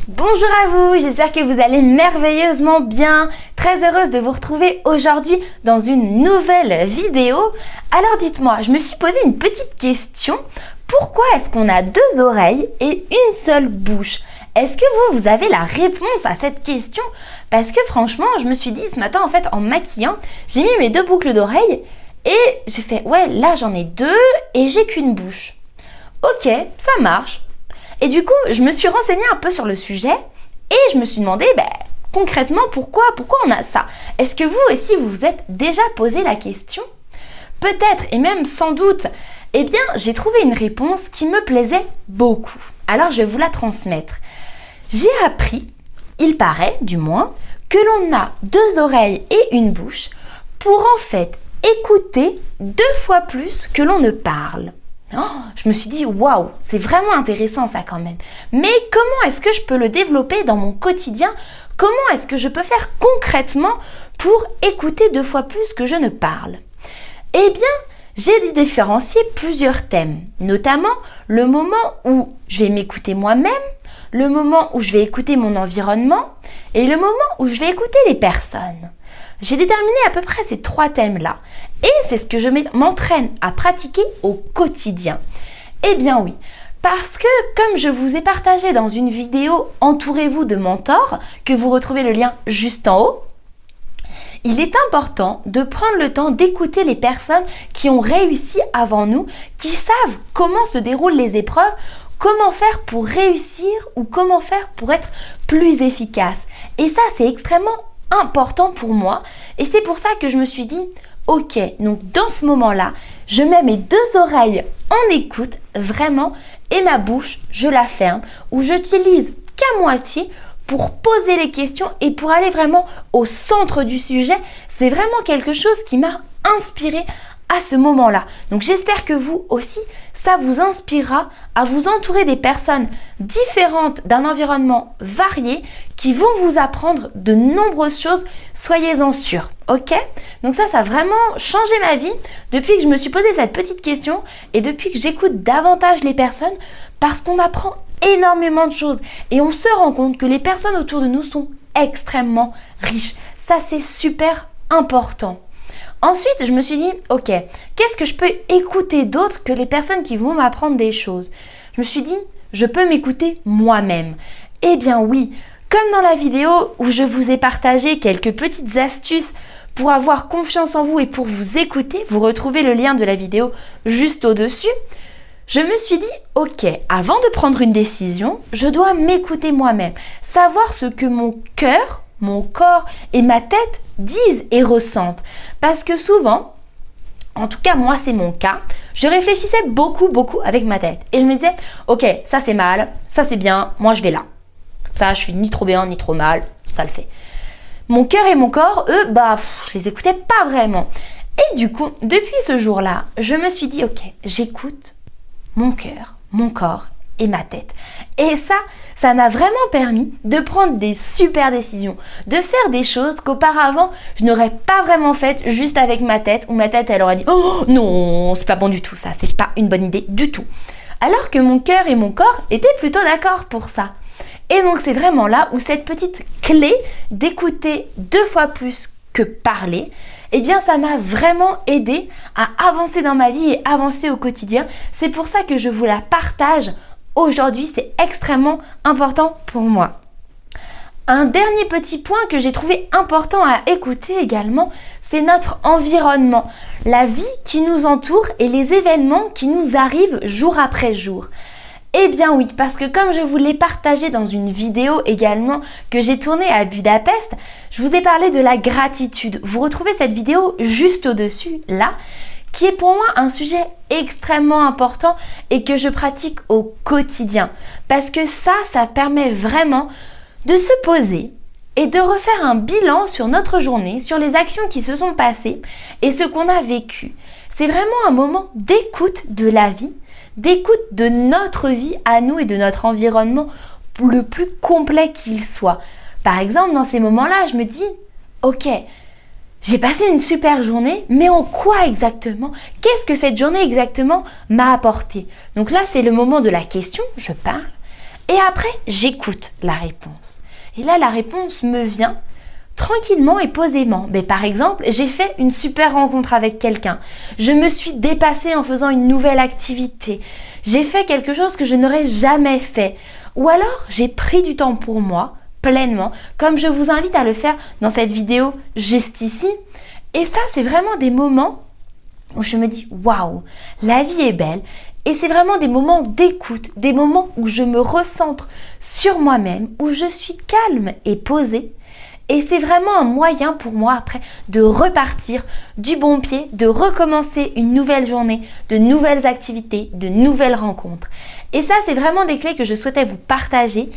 Bonjour à vous, j'espère que vous allez merveilleusement bien. Très heureuse de vous retrouver aujourd'hui dans une nouvelle vidéo. Alors dites-moi, je me suis posé une petite question. Pourquoi est-ce qu'on a deux oreilles et une seule bouche? Est-ce que vous avez la réponse à cette question? Parce que franchement, je me suis dit ce matin, en fait, en me maquillant, j'ai mis mes deux boucles d'oreilles et j'ai fait, ouais, là j'en ai deux et j'ai qu'une bouche. Ok, ça marche. Et du coup, je me suis renseignée un peu sur le sujet et je me suis demandé, concrètement, pourquoi on a ça? Est-ce que vous aussi, vous vous êtes déjà posé la question? Peut-être, et même sans doute, eh bien, j'ai trouvé une réponse qui me plaisait beaucoup. Alors, je vais vous la transmettre. J'ai appris, il paraît du moins, que l'on a deux oreilles et une bouche pour en fait écouter 2 fois plus que l'on ne parle. Oh, je me suis dit, waouh, c'est vraiment intéressant ça quand même. Mais comment est-ce que je peux le développer dans mon quotidien? Comment est-ce que je peux faire concrètement pour écouter 2 fois plus que je ne parle? Eh bien, j'ai différencié plusieurs thèmes, notamment le moment où je vais m'écouter moi-même, le moment où je vais écouter mon environnement et le moment où je vais écouter les personnes. J'ai déterminé à peu près ces 3 thèmes-là et c'est ce que je m'entraîne à pratiquer au quotidien. Eh bien oui, parce que comme je vous ai partagé dans une vidéo « Entourez-vous de mentors » que vous retrouvez le lien juste en haut, il est important de prendre le temps d'écouter les personnes qui ont réussi avant nous, qui savent comment se déroulent les épreuves, comment faire pour réussir ou comment faire pour être plus efficace. Et ça, c'est extrêmement important pour moi et c'est pour ça que je me suis dit ok, donc dans ce moment-là, je mets mes 2 oreilles en écoute vraiment et ma bouche, je la ferme ou j'utilise qu'à moitié pour poser les questions et pour aller vraiment au centre du sujet. C'est vraiment quelque chose qui m'a inspirée à ce moment-là. Donc j'espère que vous aussi, ça vous inspirera à vous entourer des personnes différentes d'un environnement varié qui vont vous apprendre de nombreuses choses, soyez-en sûrs, ok? Donc ça a vraiment changé ma vie depuis que je me suis posé cette petite question et depuis que j'écoute davantage les personnes parce qu'on apprend énormément de choses et on se rend compte que les personnes autour de nous sont extrêmement riches. Ça, c'est super important. Ensuite, je me suis dit, ok, qu'est-ce que je peux écouter d'autre que les personnes qui vont m'apprendre des choses? Je me suis dit, je peux m'écouter moi-même. Eh bien oui, comme dans la vidéo où je vous ai partagé quelques petites astuces pour avoir confiance en vous et pour vous écouter, vous retrouvez le lien de la vidéo juste au-dessus, je me suis dit, ok, avant de prendre une décision, je dois m'écouter moi-même, savoir ce que mon cœur, mon corps et ma tête disent et ressentent. Parce que souvent, en tout cas moi c'est mon cas, je réfléchissais beaucoup avec ma tête. Et je me disais, ok, ça c'est mal, ça c'est bien, moi je vais là. Ça je suis ni trop bien ni trop mal, ça le fait. Mon cœur et mon corps, eux, je les écoutais pas vraiment. Et du coup, depuis ce jour-là, je me suis dit, ok, j'écoute mon cœur, mon corps et ma tête. Et ça m'a vraiment permis de prendre des super décisions, de faire des choses qu'auparavant je n'aurais pas vraiment faites juste avec ma tête, où ma tête elle aurait dit oh non, c'est pas bon du tout ça, c'est pas une bonne idée du tout. Alors que mon cœur et mon corps étaient plutôt d'accord pour ça. Et donc c'est vraiment là où cette petite clé d'écouter 2 fois plus que parler, eh bien ça m'a vraiment aidé à avancer dans ma vie et avancer au quotidien. C'est pour ça que je vous la partage aujourd'hui, c'est extrêmement important pour moi. Un dernier petit point que j'ai trouvé important à écouter également, c'est notre environnement, la vie qui nous entoure et les événements qui nous arrivent jour après jour. Eh bien oui, parce que comme je vous l'ai partagé dans une vidéo également que j'ai tournée à Budapest, je vous ai parlé de la gratitude. Vous retrouvez cette vidéo juste au-dessus, là, qui est pour moi un sujet extrêmement important et que je pratique au quotidien. Parce que ça permet vraiment de se poser et de refaire un bilan sur notre journée, sur les actions qui se sont passées et ce qu'on a vécu. C'est vraiment un moment d'écoute de la vie, d'écoute de notre vie à nous et de notre environnement le plus complet qu'il soit. Par exemple, dans ces moments-là, je me dis, ok, j'ai passé une super journée, mais en quoi exactement? Qu'est-ce que cette journée exactement m'a apporté? Donc là, c'est le moment de la question, je parle. Et après, j'écoute la réponse. Et là, la réponse me vient tranquillement et posément. Mais par exemple, j'ai fait une super rencontre avec quelqu'un. Je me suis dépassée en faisant une nouvelle activité. J'ai fait quelque chose que je n'aurais jamais fait. Ou alors, j'ai pris du temps pour moi, pleinement, comme je vous invite à le faire dans cette vidéo juste ici. Et ça, c'est vraiment des moments où je me dis « Waouh, la vie est belle ». Et c'est vraiment des moments d'écoute, des moments où je me recentre sur moi-même, où je suis calme et posée. Et c'est vraiment un moyen pour moi après de repartir du bon pied, de recommencer une nouvelle journée, de nouvelles activités, de nouvelles rencontres. Et ça, c'est vraiment des clés que je souhaitais vous partager.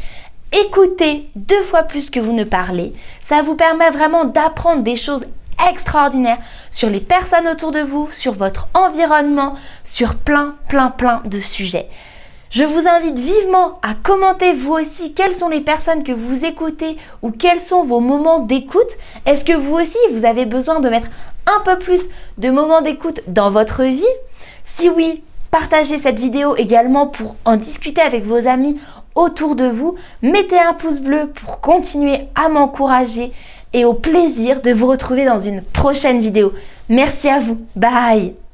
Écoutez 2 fois plus que vous ne parlez. Ça vous permet vraiment d'apprendre des choses extraordinaires sur les personnes autour de vous, sur votre environnement, sur plein de sujets. Je vous invite vivement à commenter vous aussi quelles sont les personnes que vous écoutez ou quels sont vos moments d'écoute. Est-ce que vous aussi, vous avez besoin de mettre un peu plus de moments d'écoute dans votre vie? Si oui, partagez cette vidéo également pour en discuter avec vos amis autour de vous. Mettez un pouce bleu pour continuer à m'encourager et au plaisir de vous retrouver dans une prochaine vidéo. Merci à vous. Bye!